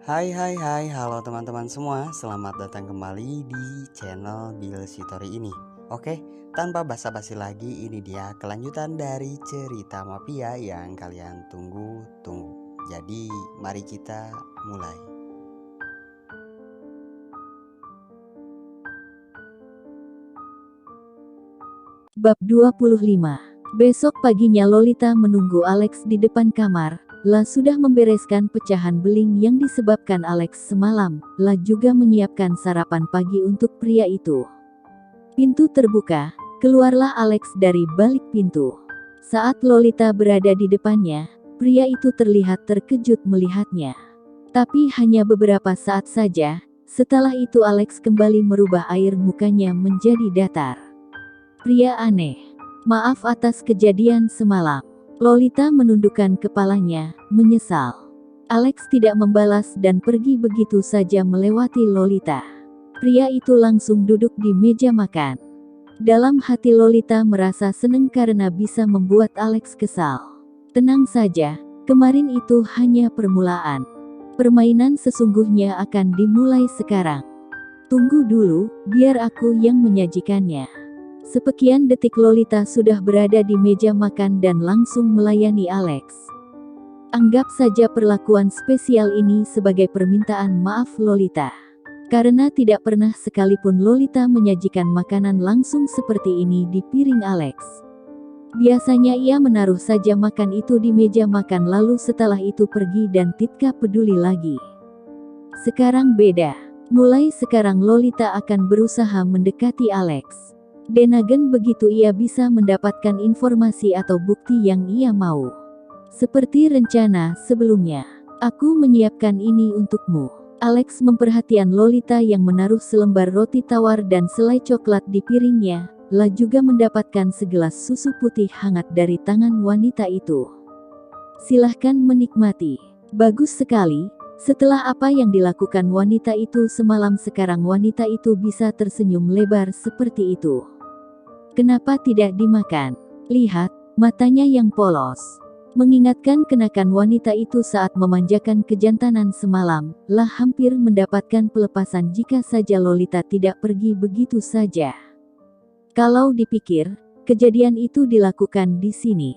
Hai, halo teman-teman semua, selamat datang kembali di channel Bill Story ini. Oke, tanpa basa-basi lagi, ini dia kelanjutan dari cerita mafia yang kalian tunggu-tunggu. Jadi, mari kita mulai. Bab 25. Besok paginya Lolita menunggu Alex di depan kamar. La sudah membereskan pecahan beling yang disebabkan Alex semalam. La juga menyiapkan sarapan pagi untuk pria itu. Pintu terbuka, keluarlah Alex dari balik pintu. Saat Lolita berada di depannya, pria itu terlihat terkejut melihatnya. Tapi hanya beberapa saat saja, setelah itu Alex kembali merubah air mukanya menjadi datar. Pria aneh. Maaf atas kejadian semalam. Lolita menundukkan kepalanya, menyesal. Alex tidak membalas dan pergi begitu saja melewati Lolita. Pria itu langsung duduk di meja makan. Dalam hati Lolita merasa senang karena bisa membuat Alex kesal. Tenang saja, kemarin itu hanya permulaan. Permainan sesungguhnya akan dimulai sekarang. Tunggu dulu, biar aku yang menyajikannya. Sepekian detik Lolita sudah berada di meja makan dan langsung melayani Alex. Anggap saja perlakuan spesial ini sebagai permintaan maaf Lolita. Karena tidak pernah sekalipun Lolita menyajikan makanan langsung seperti ini di piring Alex. Biasanya ia menaruh saja makan itu di meja makan lalu setelah itu pergi dan tidak peduli lagi. Sekarang beda. Mulai sekarang Lolita akan berusaha mendekati Alex. Denagen begitu ia bisa mendapatkan informasi atau bukti yang ia mau. Seperti rencana sebelumnya. Aku menyiapkan ini untukmu. Alex memperhatikan Lolita yang menaruh selembar roti tawar dan selai coklat di piringnya. La juga mendapatkan segelas susu putih hangat dari tangan wanita itu. Silahkan menikmati. Bagus sekali. Setelah apa yang dilakukan wanita itu semalam sekarang wanita itu bisa tersenyum lebar seperti itu. Kenapa tidak dimakan? Lihat, matanya yang polos. Mengingatkan kenakan wanita itu saat memanjakan kejantanan semalam, La hampir mendapatkan pelepasan jika saja Lolita tidak pergi begitu saja. Kalau dipikir, kejadian itu dilakukan di sini.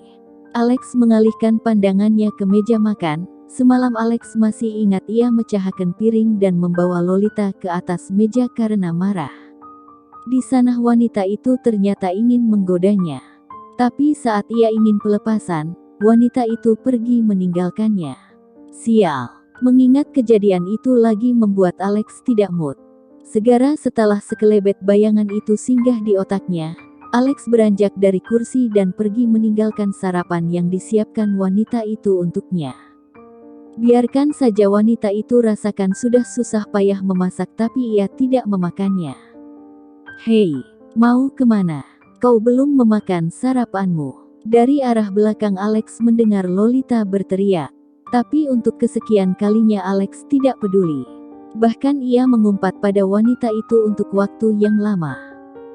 Alex mengalihkan pandangannya ke meja makan. Semalam Alex masih ingat ia mecahkan piring dan membawa Lolita ke atas meja karena marah. Di sana wanita itu ternyata ingin menggodanya. Tapi saat ia ingin pelepasan, wanita itu pergi meninggalkannya. Sial. Mengingat kejadian itu lagi membuat Alex tidak mood. Segera setelah sekelebet bayangan itu singgah di otaknya, Alex beranjak dari kursi dan pergi meninggalkan sarapan yang disiapkan wanita itu untuknya. Biarkan saja wanita itu rasakan sudah susah payah memasak tapi ia tidak memakannya. Hei, mau kemana? Kau belum memakan sarapanmu. Dari arah belakang Alex mendengar Lolita berteriak. Tapi untuk kesekian kalinya Alex tidak peduli. Bahkan ia mengumpat pada wanita itu untuk waktu yang lama.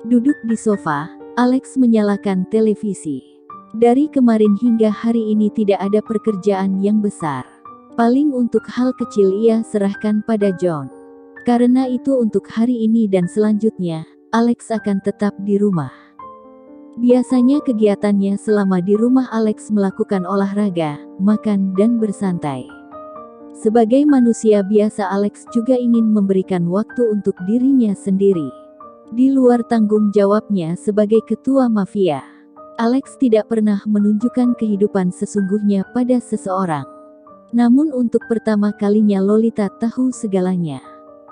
Duduk di sofa, Alex menyalakan televisi. Dari kemarin hingga hari ini tidak ada pekerjaan yang besar. Paling untuk hal kecil ia serahkan pada John. Karena itu untuk hari ini dan selanjutnya, Alex akan tetap di rumah. Biasanya kegiatannya selama di rumah Alex melakukan olahraga, makan dan bersantai. Sebagai manusia biasa Alex juga ingin memberikan waktu untuk dirinya sendiri. Di luar tanggung jawabnya sebagai ketua mafia, Alex tidak pernah menunjukkan kehidupan sesungguhnya pada seseorang. Namun untuk pertama kalinya Lolita tahu segalanya.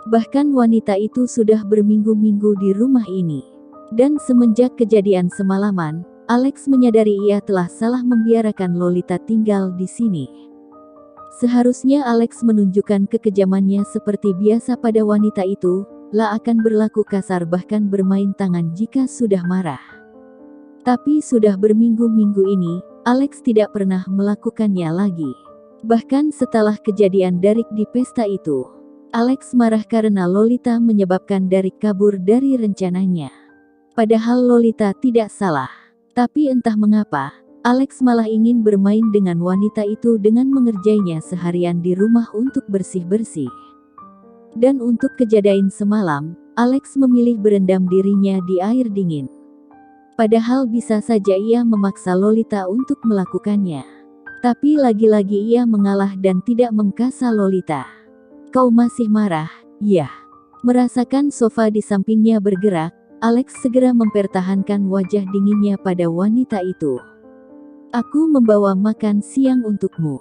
Bahkan wanita itu sudah berminggu-minggu di rumah ini. Dan semenjak kejadian semalaman, Alex menyadari ia telah salah membiarkan Lolita tinggal di sini. Seharusnya Alex menunjukkan kekejamannya seperti biasa pada wanita itu, La akan berlaku kasar bahkan bermain tangan jika sudah marah. Tapi sudah berminggu-minggu ini, Alex tidak pernah melakukannya lagi. Bahkan setelah kejadian Derek di pesta itu, Alex marah karena Lolita menyebabkan Derek kabur dari rencananya. Padahal Lolita tidak salah. Tapi entah mengapa, Alex malah ingin bermain dengan wanita itu dengan mengerjainya seharian di rumah untuk bersih-bersih. Dan untuk kejadian semalam, Alex memilih berendam dirinya di air dingin. Padahal bisa saja ia memaksa Lolita untuk melakukannya. Tapi lagi-lagi ia mengalah dan tidak mengkasa Lolita. "Kau masih marah, ya?" Merasakan sofa di sampingnya bergerak, Alex segera mempertahankan wajah dinginnya pada wanita itu. "Aku membawa makan siang untukmu.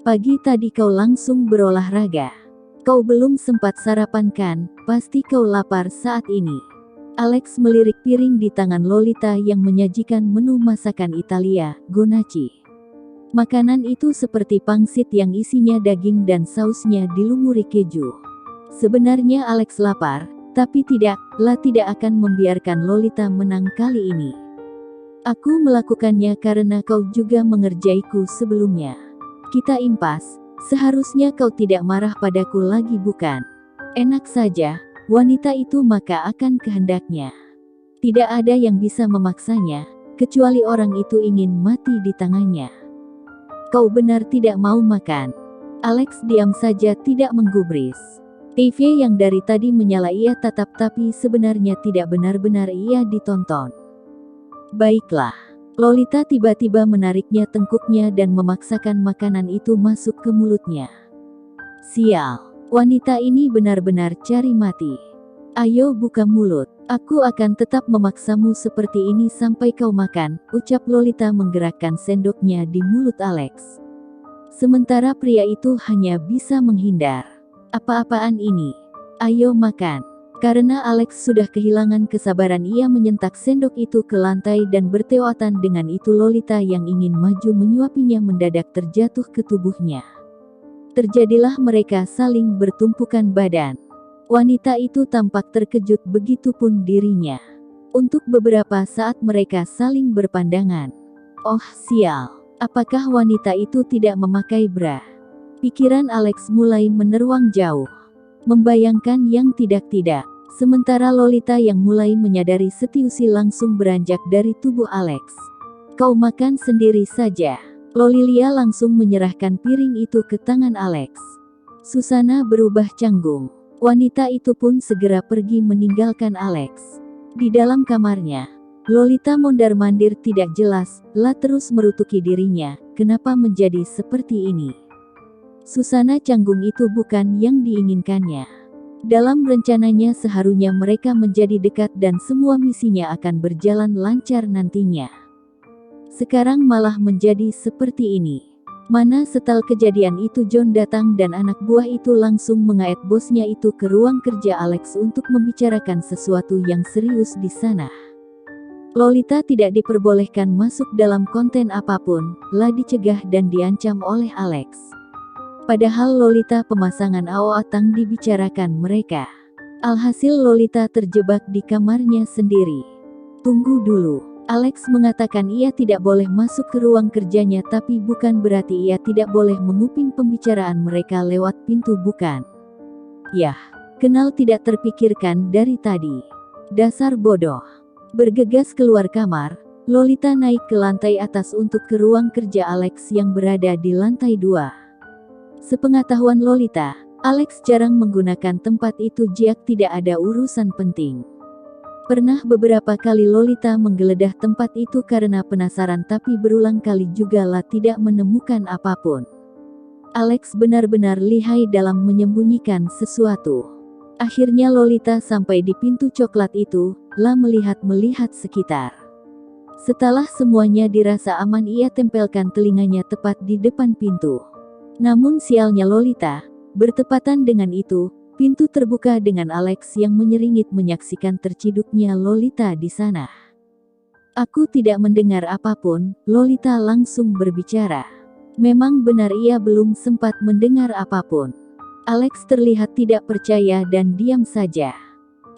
Pagi tadi kau langsung berolahraga. Kau belum sempat sarapan kan? Pasti kau lapar saat ini." Alex melirik piring di tangan Lolita yang menyajikan menu masakan Italia, gonacci. Makanan itu seperti pangsit yang isinya daging dan sausnya dilumuri keju. Sebenarnya Alex lapar, tapi tidak akan membiarkan Lolita menang kali ini. "Aku melakukannya karena kau juga mengerjaiku sebelumnya. Kita impas, seharusnya kau tidak marah padaku lagi bukan?" Enak saja, wanita itu maka akan kehendaknya. Tidak ada yang bisa memaksanya, kecuali orang itu ingin mati di tangannya. "Kau benar tidak mau makan?" Alex diam saja tidak menggubris. TV yang dari tadi menyala ia tatap tapi sebenarnya tidak benar-benar ia ditonton. "Baiklah." Lolita tiba-tiba menariknya tengkuknya dan memaksakan makanan itu masuk ke mulutnya. "Sial, wanita ini benar-benar cari mati. Ayo buka mulut, aku akan tetap memaksamu seperti ini sampai kau makan," ucap Lolita menggerakkan sendoknya di mulut Alex. Sementara pria itu hanya bisa menghindar. "Apa-apaan ini? Ayo makan." Karena Alex sudah kehilangan kesabaran ia menyentak sendok itu ke lantai dan berteuatan dengan itu Lolita yang ingin maju menyuapinya mendadak terjatuh ke tubuhnya. Terjadilah mereka saling bertumpukan badan. Wanita itu tampak terkejut begitupun dirinya. Untuk beberapa saat mereka saling berpandangan. "Oh sial, apakah wanita itu tidak memakai bra?" Pikiran Alex mulai meneruang jauh. Membayangkan yang tidak-tidak. Sementara Lolita yang mulai menyadari Setiusi langsung beranjak dari tubuh Alex. "Kau makan sendiri saja." Lolilia langsung menyerahkan piring itu ke tangan Alex. Susana berubah canggung. Wanita itu pun segera pergi meninggalkan Alex. Di dalam kamarnya, Lolita mondar-mandir tidak jelas, terus merutuki dirinya, kenapa menjadi seperti ini? Susana canggung itu bukan yang diinginkannya. Dalam rencananya seharusnya mereka menjadi dekat dan semua misinya akan berjalan lancar nantinya. Sekarang malah menjadi seperti ini. Mana setelah kejadian itu John datang dan anak buah itu langsung mengaet bosnya itu ke ruang kerja Alex untuk membicarakan sesuatu yang serius di sana. Lolita tidak diperbolehkan masuk dalam konten apapun, dicegah dan diancam oleh Alex. Padahal Lolita pemasangan Aoatang dibicarakan mereka. Alhasil Lolita terjebak di kamarnya sendiri. "Tunggu dulu." Alex mengatakan ia tidak boleh masuk ke ruang kerjanya tapi bukan berarti ia tidak boleh menguping pembicaraan mereka lewat pintu bukan? Yah, kenal tidak terpikirkan dari tadi. Dasar bodoh. Bergegas keluar kamar, Lolita naik ke lantai atas untuk ke ruang kerja Alex yang berada di lantai 2. Sepengetahuan Lolita, Alex jarang menggunakan tempat itu jika tidak ada urusan penting. Pernah beberapa kali Lolita menggeledah tempat itu karena penasaran tapi berulang kali juga tidak menemukan apapun. Alex benar-benar lihai dalam menyembunyikan sesuatu. Akhirnya Lolita sampai di pintu coklat itu, melihat sekitar. Setelah semuanya dirasa aman ia tempelkan telinganya tepat di depan pintu. Namun sialnya Lolita, bertepatan dengan itu, pintu terbuka dengan Alex yang menyeringit menyaksikan terciduknya Lolita di sana. "Aku tidak mendengar apapun," Lolita langsung berbicara. Memang benar ia belum sempat mendengar apapun. Alex terlihat tidak percaya dan diam saja.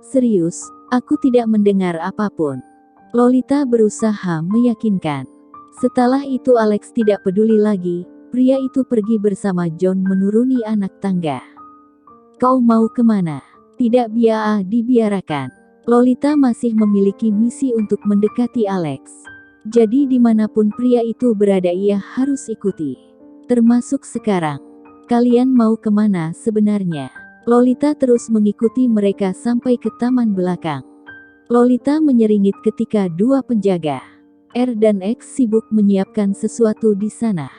"Serius, aku tidak mendengar apapun." Lolita berusaha meyakinkan. Setelah itu Alex tidak peduli lagi. Pria itu pergi bersama John menuruni anak tangga. "Kau mau kemana?" "Tidak dibiarkan." Lolita masih memiliki misi untuk mendekati Alex. Jadi dimanapun pria itu berada ia harus ikuti. Termasuk sekarang. Kalian mau kemana sebenarnya? Lolita terus mengikuti mereka sampai ke taman belakang. Lolita menyeringit ketika dua penjaga R dan X sibuk menyiapkan sesuatu di sana.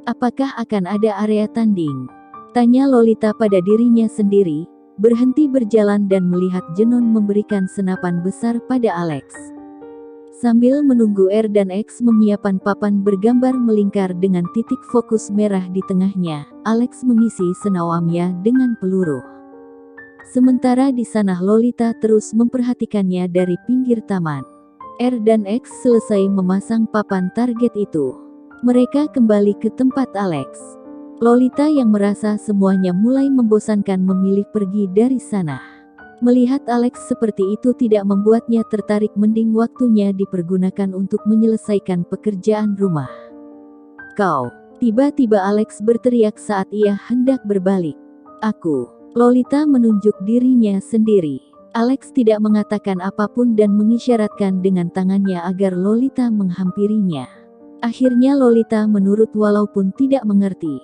Apakah akan ada area tanding? Tanya Lolita pada dirinya sendiri, berhenti berjalan dan melihat Jenon memberikan senapan besar pada Alex. Sambil menunggu R dan X menyiapkan papan bergambar melingkar dengan titik fokus merah di tengahnya, Alex mengisi senawamnya dengan peluru. Sementara di sana Lolita terus memperhatikannya dari pinggir taman. R dan X selesai memasang papan target itu. Mereka kembali ke tempat Alex. Lolita yang merasa semuanya mulai membosankan memilih pergi dari sana. Melihat Alex seperti itu tidak membuatnya tertarik, mending waktunya dipergunakan untuk menyelesaikan pekerjaan rumah. Kau! Tiba-tiba Alex berteriak saat ia hendak berbalik. Aku! Lolita menunjuk dirinya sendiri. Alex tidak mengatakan apapun dan mengisyaratkan dengan tangannya agar Lolita menghampirinya. Akhirnya Lolita menurut walaupun tidak mengerti.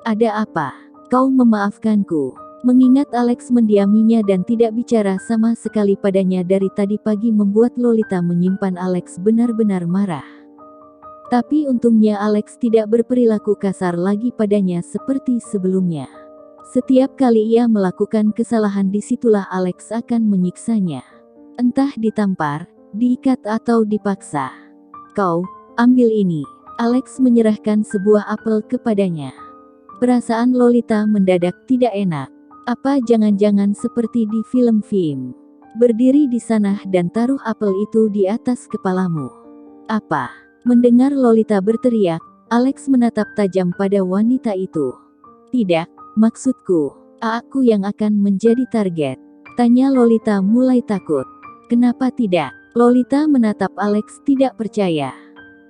Ada apa? Kau memaafkanku? Mengingat Alex mendiaminya dan tidak bicara sama sekali padanya dari tadi pagi membuat Lolita menyimpan Alex benar-benar marah. Tapi untungnya Alex tidak berperilaku kasar lagi padanya seperti sebelumnya. Setiap kali ia melakukan kesalahan disitulah Alex akan menyiksanya. Entah ditampar, diikat atau dipaksa. Kau, ambil ini. Alex menyerahkan sebuah apel kepadanya. Perasaan Lolita mendadak tidak enak. Apa jangan-jangan seperti di film-film? Berdiri di sana dan taruh apel itu di atas kepalamu. Apa? Mendengar Lolita berteriak, Alex menatap tajam pada wanita itu. Tidak, maksudku, aku yang akan menjadi target. Tanya Lolita mulai takut. Kenapa tidak? Lolita menatap Alex tidak percaya.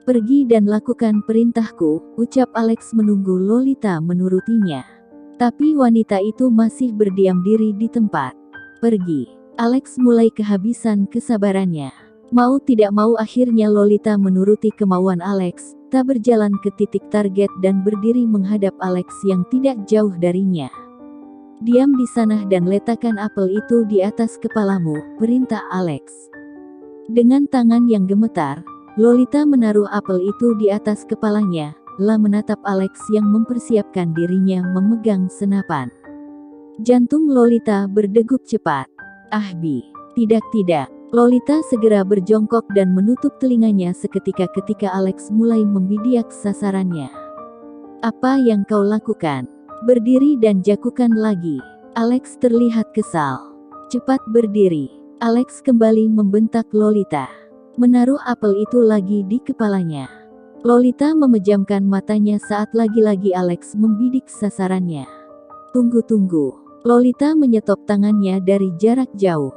Pergi dan lakukan perintahku, ucap Alex menunggu Lolita menurutinya. Tapi wanita itu masih berdiam diri di tempat. Pergi. Alex mulai kehabisan kesabarannya. Mau tidak mau akhirnya Lolita menuruti kemauan Alex, tak berjalan ke titik target dan berdiri menghadap Alex yang tidak jauh darinya. Diam di sana dan letakkan apel itu di atas kepalamu, perintah Alex. Dengan tangan yang gemetar, Lolita menaruh apel itu di atas kepalanya. Menatap Alex yang mempersiapkan dirinya memegang senapan. Jantung Lolita berdegup cepat. Bi, tidak. Lolita segera berjongkok dan menutup telinganya seketika ketika Alex mulai membidik sasarannya. Apa yang kau lakukan? Berdiri dan jakukan lagi. Alex terlihat kesal. Cepat berdiri. Alex kembali membentak Lolita. Menaruh apel itu lagi di kepalanya. Lolita memejamkan matanya saat lagi-lagi Alex membidik sasarannya. Tunggu. Lolita menyetop tangannya dari jarak jauh.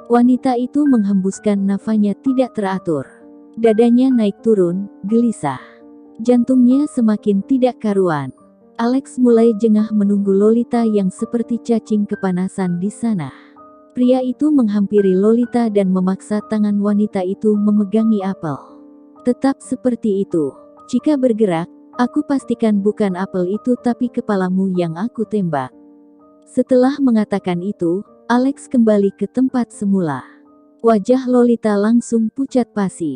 Wanita itu menghembuskan nafasnya tidak teratur. Dadanya naik turun, gelisah. Jantungnya semakin tidak karuan. Alex mulai jengah menunggu Lolita yang seperti cacing kepanasan di sana. Pria itu menghampiri Lolita dan memaksa tangan wanita itu memegangi apel. Tetap seperti itu. Jika bergerak, aku pastikan bukan apel itu tapi kepalamu yang aku tembak. Setelah mengatakan itu, Alex kembali ke tempat semula. Wajah Lolita langsung pucat pasi.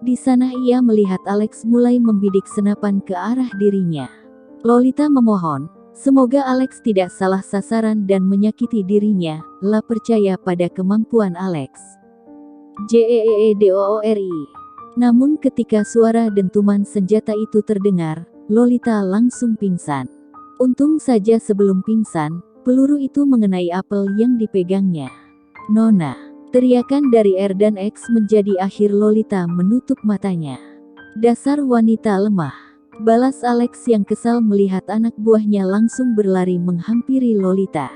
Di sana ia melihat Alex mulai membidik senapan ke arah dirinya. Lolita memohon, semoga Alex tidak salah sasaran dan menyakiti dirinya. Percaya pada kemampuan Alex. JEEDOORI. Namun ketika suara dentuman senjata itu terdengar, Lolita langsung pingsan. Untung saja sebelum pingsan, peluru itu mengenai apel yang dipegangnya. Nona, teriakan dari R dan X menjadi akhir Lolita menutup matanya. Dasar wanita lemah. Balas Alex yang kesal melihat anak buahnya langsung berlari menghampiri Lolita.